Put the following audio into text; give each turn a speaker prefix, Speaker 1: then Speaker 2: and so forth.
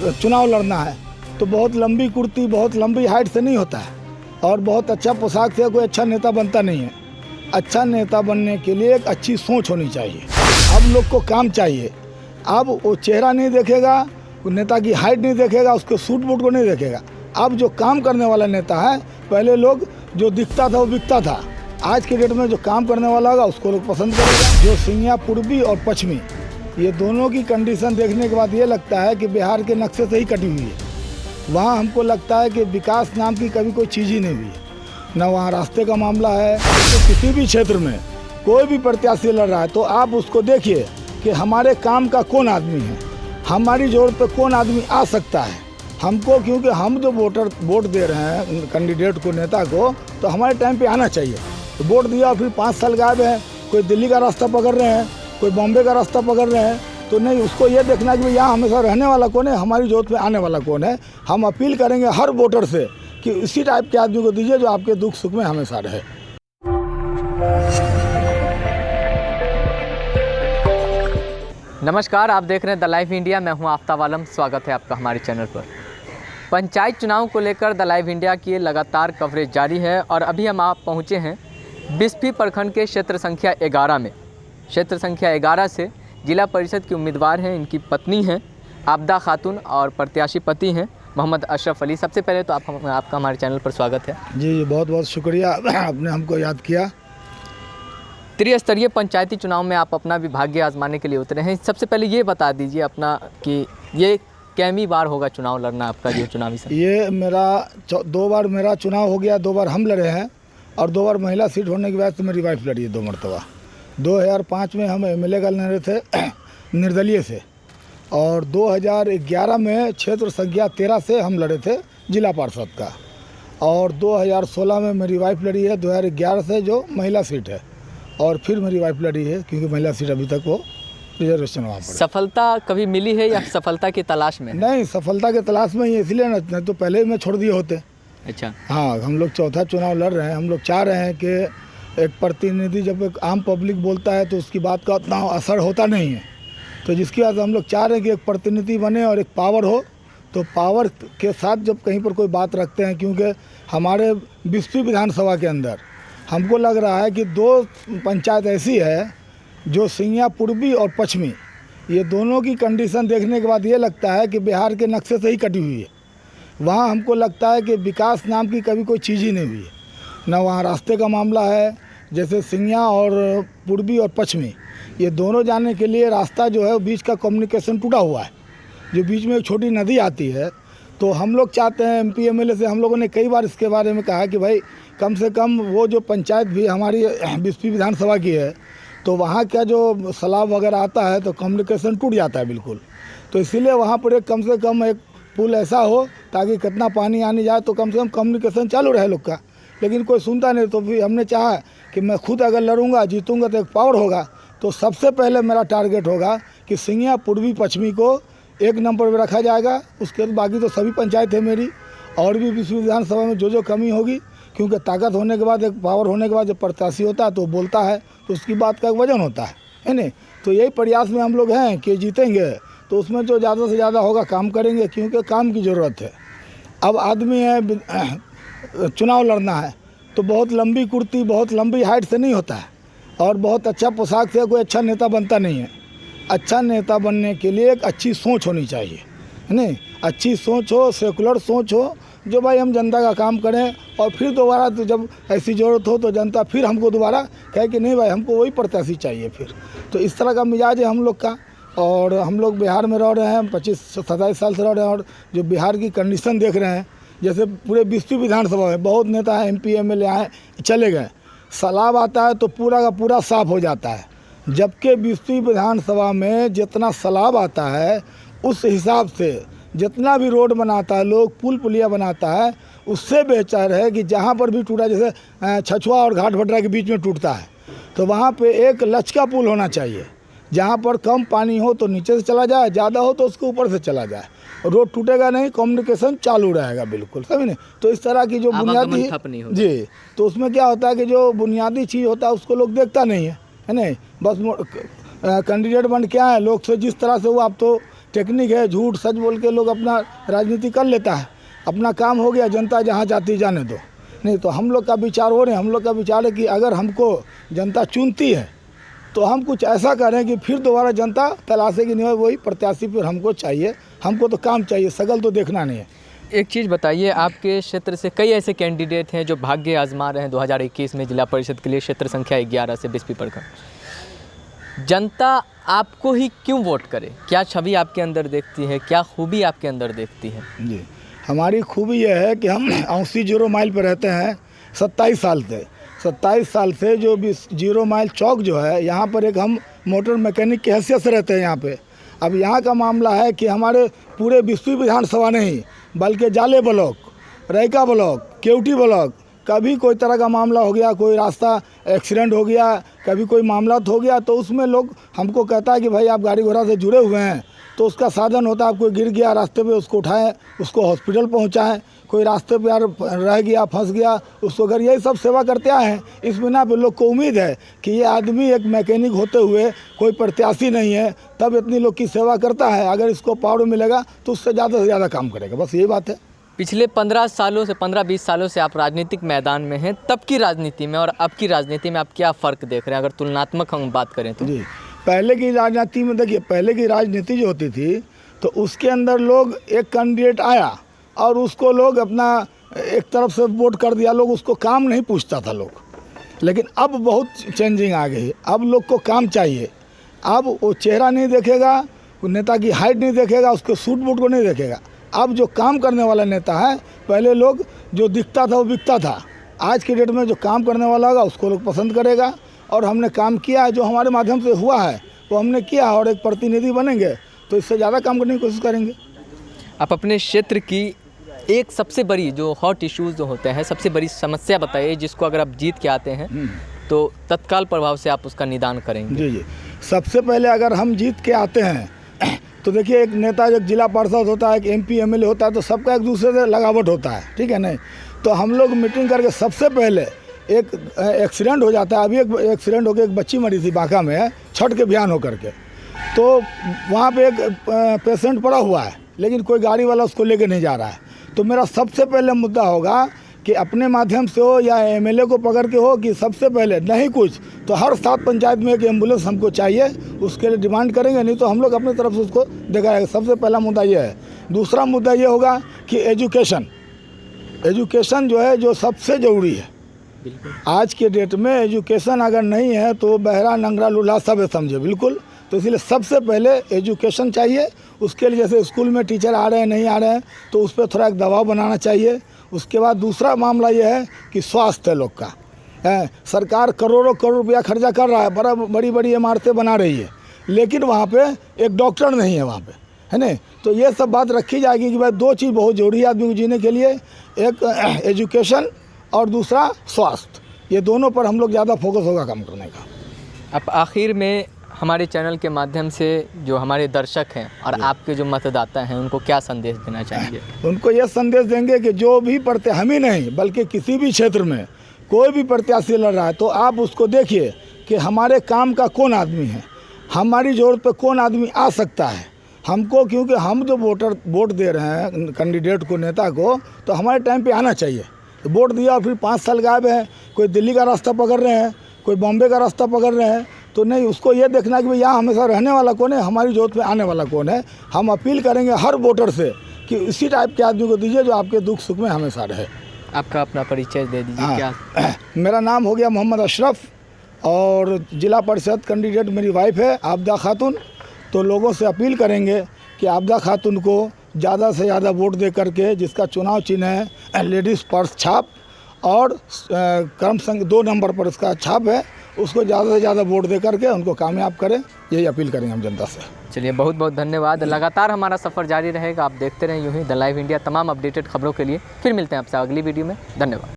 Speaker 1: चुनाव लड़ना है तो बहुत लंबी कुर्ती, बहुत लंबी हाइट से नहीं होता है और बहुत अच्छा पोशाक से कोई अच्छा नेता बनता नहीं है। अच्छा नेता बनने के लिए एक अच्छी सोच होनी चाहिए। अब लोग को काम चाहिए। अब वो चेहरा नहीं देखेगा, नेता की हाइट नहीं देखेगा, उसके सूट बूट को नहीं देखेगा। अब जो काम करने वाला नेता है, पहले लोग जो दिखता था वो बिकता था। आज के डेट में जो काम करने वाला होगा उसको लोग पसंद करेगा। जो सिंगिया पूर्वी और पश्चिमी, ये दोनों की कंडीशन देखने के बाद ये लगता है कि बिहार के नक्शे से ही कटी हुई है। वहाँ हमको लगता है कि विकास नाम की कभी कोई चीज़ ही नहीं हुई है। न वहाँ रास्ते का मामला है। तो किसी भी क्षेत्र में कोई भी प्रत्याशी लड़ रहा है तो आप उसको देखिए कि हमारे काम का कौन आदमी है, हमारी ज़रूरत पे कौन आदमी आ सकता है हमको। क्योंकि हम जो वोट दे रहे हैं कैंडिडेट को, नेता को, तो हमारे टाइम पे आना चाहिए। तो वोट दिया फिर 5 साल गायब है, कोई दिल्ली का रास्ता पकड़ रहे हैं, कोई बॉम्बे का रास्ता पकड़ रहे हैं। तो नहीं, उसको ये देखना कि यहाँ हमेशा रहने वाला कौन है, हमारी जरूरत में आने वाला कौन है। हम अपील करेंगे हर वोटर से कि इसी टाइप के आदमी को दीजिए जो आपके दुख सुख में हमेशा रहे।
Speaker 2: नमस्कार, आप देख रहे हैं द लाइव इंडिया। मैं हूं आफ्ताब आलम। स्वागत है आपका हमारे चैनल पर। पंचायत चुनाव को लेकर द लाइव इंडिया की लगातार कवरेज जारी है और अभी हम आप पहुंचे हैं बिस्फी प्रखंड के क्षेत्र संख्या 11 में। क्षेत्र संख्या 11 से जिला परिषद की उम्मीदवार हैं, इनकी पत्नी हैं आबदा खातून और प्रत्याशी पति हैं मोहम्मद अशरफ अली। सबसे पहले तो आपका हमारे चैनल पर स्वागत है।
Speaker 1: जी बहुत बहुत शुक्रिया, आपने हमको याद किया।
Speaker 2: त्रिस्तरीय पंचायती चुनाव में आप अपना भी भाग्य आजमाने के लिए उतरे हैं। सबसे पहले ये बता दीजिए अपना कि ये कैमी बार होगा चुनाव लड़ना आपका, जो चुनावी समय?
Speaker 1: ये मेरा 2 बार मेरा चुनाव हो गया, 2 बार हम लड़े हैं और 2 बार महिला सीट होने के बाद से मेरी वाइफ लड़ी है 2 मरतबा। 2005 में हम MLA का लड़े थे निर्दलीय से, और 2011 में क्षेत्र संख्या 13 से हम लड़े थे जिला पार्षद का, और 2016 में मेरी वाइफ लड़ी है 2011 से जो महिला सीट है, और फिर मेरी वाइफ लड़ी है क्योंकि महिला सीट अभी तक वो रिजर्वेशन वहाँ पर।
Speaker 2: सफलता कभी मिली है या सफलता की तलाश में?
Speaker 1: नहीं, सफलता के तलाश में ही, इसलिए नहीं तो पहले ही मैं छोड़ दिए होते।
Speaker 2: अच्छा।
Speaker 1: हाँ, हम लोग चौथा चुनाव लड़ रहे हैं। हम लोग चाह रहे हैं कि एक प्रतिनिधि, जब एक आम पब्लिक बोलता है तो उसकी बात का उतना असर होता नहीं है, तो जिसकी वजह से हम लोग चाह रहे हैं कि एक प्रतिनिधि बने और एक पावर हो। तो पावर के साथ जब कहीं पर कोई बात रखते हैं, क्योंकि हमारे बिस्फी विधानसभा के अंदर हमको लग रहा है कि 2 पंचायत ऐसी है जो सिंगिया पूर्वी और पश्चिमी, ये दोनों की कंडीशन देखने के बाद ये लगता है कि बिहार के नक्शे से ही कटी हुई है। वहाँ हमको लगता है कि विकास नाम की कभी कोई चीज़ ही नहीं हुई है। न वहाँ रास्ते का मामला है, जैसे सिंगिया और पूर्वी और पश्चिमी, ये दोनों जाने के लिए रास्ता जो है बीच का कम्युनिकेशन टूटा हुआ है, जो बीच में एक छोटी नदी आती है। तो हम लोग चाहते हैं, MP MLA से हम लोगों ने कई बार इसके बारे में कहा कि भाई कम से कम वो जो पंचायत भी हमारी बिस्फी विधानसभा की है, तो वहाँ का जो सलाब वगैरह आता है तो कम्युनिकेशन टूट जाता है बिल्कुल। तो इसीलिए वहाँ पर एक कम से कम एक पुल ऐसा हो ताकि कितना पानी आने जाए तो कम से कम कम्युनिकेशन चालू रहे लोग का। लेकिन कोई सुनता नहीं। तो फिर हमने चाहा कि मैं खुद अगर लड़ूंगा, जीतूंगा तो एक पावर होगा। तो सबसे पहले मेरा टारगेट होगा कि सिंगिया पूर्वी पश्चिमी को 1 नंबर पर रखा जाएगा। उसके बाद बाकी तो सभी पंचायत है मेरी, और भी विश्व विधानसभा में जो कमी होगी, क्योंकि ताकत होने के बाद, एक पावर होने के बाद जब प्रत्याशी होता है तो बोलता है तो उसकी बात का एक वजन होता है नहीं। तो यही प्रयास में हम लोग हैं कि जीतेंगे। तो उसमें जो ज़्यादा से ज़्यादा होगा काम करेंगे, क्योंकि काम की ज़रूरत है। अब आदमी है, चुनाव लड़ना है तो बहुत लंबी कुर्ती, बहुत लंबी हाइट से नहीं होता है और बहुत अच्छा पोशाक से कोई अच्छा नेता बनता नहीं है। अच्छा नेता बनने के लिए एक अच्छी सोच होनी चाहिए, है नहीं। अच्छी सोच हो, सेकुलर सोच हो, जो भाई हम जनता का काम करें, और फिर दोबारा तो जब ऐसी ज़रूरत हो तो जनता फिर हमको दोबारा कहे कि नहीं भाई हमको वही प्रत्याशी चाहिए फिर। तो इस तरह का मिजाज है हम लोग का। और हम लोग बिहार में रह रहे हैं, 25-27 साल से रह रहे हैं, और जो बिहार की कंडीशन देख रहे हैं, जैसे पूरे बिस्फी विधानसभा में बहुत नेता हैं, MP MLA आए चले गए, सैलाब आता है तो पूरा का पूरा साफ हो जाता है। जबकि बिस्फी विधानसभा में जितना सैलाब आता है उस हिसाब से जितना भी रोड बनाता है लोग, पुल पुलिया बनाता है, उससे बेहतर है कि जहाँ पर भी टूटा, जैसे छछुआ और घाट भटरा के बीच में टूटता है, तो वहाँ पे एक लचका पुल होना चाहिए। जहाँ पर कम पानी हो तो नीचे से चला जाए, ज़्यादा हो तो उसके ऊपर से चला जाए। रोड टूटेगा नहीं, कम्युनिकेशन चालू रहेगा बिल्कुल, समझ नहीं। तो इस तरह की जो बुनियादी जी, तो उसमें क्या होता है कि जो बुनियादी चीज़ होता है उसको लोग देखता नहीं है नहीं। बस कैंडिडेट बन क्या है, लोग से जिस तरह से वो आप तो टेक्निक है, झूठ सच बोल के लोग अपना राजनीति कर लेता है। अपना काम हो गया, जनता जहाँ जाती जाने दो। नहीं तो हम लोग का विचार वो नहीं, हम लोग का विचार है कि अगर हमको जनता चुनती है तो हम कुछ ऐसा करें कि फिर दोबारा जनता तलाशे की नहीं हो, वही प्रत्याशी फिर हमको चाहिए। हमको तो काम चाहिए, शकल तो देखना नहीं है।
Speaker 2: एक चीज़ बताइए, आपके क्षेत्र से कई ऐसे कैंडिडेट हैं जो भाग्य आजमा रहे हैं 2021 में जिला परिषद के लिए, क्षेत्र संख्या 11 से बिस्फी प्रखंड। जनता आपको ही क्यों वोट करे? क्या छवि आपके अंदर देखती है, क्या खूबी आपके अंदर देखती है?
Speaker 1: जी, हमारी खूबी यह है कि हम 80 जीरो माइल पर रहते हैं 27 साल से। 27 साल से जो 0 माइल चौक जो है, यहाँ पर एक हम मोटर मैकेनिक की हैसियत से रहते हैं यहाँ पे। अब यहाँ का मामला है कि हमारे पूरे बिस्फी विधानसभा नहीं बल्कि जाले ब्लॉक, रैका ब्लॉक, केवटी ब्लॉक, कभी कोई तरह का मामला हो गया, कोई रास्ता एक्सीडेंट हो गया, कभी कोई मामला हो गया, तो उसमें लोग हमको कहता है कि भाई आप गाड़ी घोड़ा से जुड़े हुए हैं, तो उसका साधन होता है, आप कोई गिर गया रास्ते पे उसको उठाएं, उसको हॉस्पिटल पहुंचाएं, कोई रास्ते पे यार रह गया, फंस गया, उसको घर, यही सब सेवा करते आए हैं। इस बिना पे लोग को उम्मीद है कि ये आदमी एक मैकेनिक होते हुए कोई प्रत्याशी नहीं है, तब इतनी लोग की सेवा करता है। अगर इसको पावर मिलेगा तो उससे ज़्यादा काम करेगा, बस यही बात है।
Speaker 2: पिछले 15-20 सालों से आप राजनीतिक मैदान में हैं, तब की राजनीति में और अब की राजनीति में आप क्या फ़र्क देख रहे हैं, अगर तुलनात्मक हम बात करें तो?
Speaker 1: जी, पहले की राजनीति में देखिए, पहले की राजनीति जो होती थी तो उसके अंदर लोग, एक कैंडिडेट आया और उसको लोग अपना एक तरफ से वोट कर दिया, लोग उसको काम नहीं पूछता था लोग। लेकिन अब बहुत चेंजिंग आ गई, अब लोग को काम चाहिए। अब वो चेहरा नहीं देखेगा, नेता की हाइट नहीं देखेगा, उसके सूट बूट को नहीं देखेगा। अब जो काम करने वाला नेता है, पहले लोग जो दिखता था वो बिकता था, आज के डेट में जो काम करने वाला होगा उसको लोग पसंद करेगा। और हमने काम किया है, जो हमारे माध्यम से हुआ है वो हमने किया है, और एक प्रतिनिधि बनेंगे तो इससे ज़्यादा काम करने की कोशिश करेंगे।
Speaker 2: आप अपने क्षेत्र की एक सबसे बड़ी जो हॉट इश्यूज़ जो होते हैं, सबसे बड़ी समस्या बताइए जिसको अगर आप जीत के आते हैं तो तत्काल प्रभाव से आप उसका निदान करेंगे।
Speaker 1: जी, सबसे पहले अगर हम जीत के आते हैं तो देखिए, एक नेता, एक जिला पार्षद होता है, एक MP MLA होता है, तो सबका एक दूसरे से लगावट होता है, ठीक है नहीं? तो हम लोग मीटिंग करके सबसे पहले, एक एक्सीडेंट हो जाता है, अभी एक एक्सीडेंट होकर एक बच्ची मरी थी बांका में, छठ के बयान होकर के, तो वहाँ पे एक पेशेंट पड़ा हुआ है, लेकिन कोई गाड़ी वाला उसको लेके नहीं जा रहा है। तो मेरा सबसे पहले मुद्दा होगा कि अपने माध्यम से हो या MLA को पकड़ के हो, कि सबसे पहले नहीं कुछ तो हर 7 पंचायत में एक एम्बुलेंस हमको चाहिए, उसके लिए डिमांड करेंगे, नहीं तो हम लोग अपनी तरफ से उसको दिखाएंगे। सबसे पहला मुद्दा ये है। दूसरा मुद्दा ये होगा कि एजुकेशन जो है, जो सबसे ज़रूरी है आज के डेट में। एजुकेशन अगर नहीं है तो बहरा नंगरा लूल्हा सब है, समझे, बिल्कुल। तो इसलिए सबसे पहले एजुकेशन चाहिए। उसके लिए जैसे स्कूल में टीचर आ रहे हैं, नहीं आ रहे हैं, तो उस पर थोड़ा एक दबाव बनाना चाहिए। उसके बाद दूसरा मामला ये है कि स्वास्थ्य लोग का है, सरकार करोड़ों करोड़ रुपया खर्चा कर रहा है, बड़ी बड़ी इमारतें बना रही है, लेकिन वहाँ पे एक डॉक्टर नहीं है वहाँ पे, है ना? तो ये सब बात रखी जाएगी कि भाई 2 चीज़ बहुत जरूरी है आदमी को जीने के लिए, एक एजुकेशन और दूसरा स्वास्थ्य। ये दोनों पर हम लोग ज़्यादा फोकस होगा काम करने का।
Speaker 2: अब आखिर में हमारे चैनल के माध्यम से जो हमारे दर्शक हैं और आपके जो मतदाता हैं, उनको क्या संदेश देना चाहेंगे?
Speaker 1: उनको ये संदेश देंगे कि जो भी हम ही नहीं बल्कि किसी भी क्षेत्र में कोई भी प्रत्याशी लड़ रहा है, तो आप उसको देखिए कि हमारे काम का कौन आदमी है, हमारी ज़रूरत पे कौन आदमी आ सकता है हमको। क्योंकि हम जो वोट दे रहे हैं कैंडिडेट को, नेता को, तो हमारे टाइम पे आना चाहिए। तो वोट दिया और फिर 5 साल गायब है, कोई दिल्ली का रास्ता पकड़ रहे हैं, कोई बॉम्बे का रास्ता पकड़ रहे हैं, तो नहीं, उसको ये देखना कि भाई यहाँ हमेशा रहने वाला कौन है, हमारी ज़रूरत पे आने वाला कौन है। हम अपील करेंगे हर वोटर से कि इसी टाइप के आदमी को दीजिए जो आपके दुख सुख में हमेशा रहे।
Speaker 2: आपका अपना परिचय दे दीजिए।
Speaker 1: हाँ,
Speaker 2: क्या?
Speaker 1: मेरा नाम हो गया मोहम्मद अशरफ, और जिला परिषद कैंडिडेट मेरी वाइफ है आबदा खातून। तो लोगों से अपील करेंगे कि आबदा खातून को ज़्यादा से ज़्यादा वोट दे करके, जिसका चुनाव चिन्ह है लेडीज़ पर्स छाप और क्रम संख्या 2 नंबर पर इसका छाप है, उसको ज़्यादा से ज़्यादा वोट दे करके उनको कामयाब करें, यही अपील करेंगे हम जनता से।
Speaker 2: चलिए, बहुत बहुत धन्यवाद। लगातार हमारा सफ़र जारी रहेगा, आप देखते रहें यूँ ही द लाइव इंडिया। तमाम अपडेटेड खबरों के लिए फिर मिलते हैं आपसे अगली वीडियो में। धन्यवाद।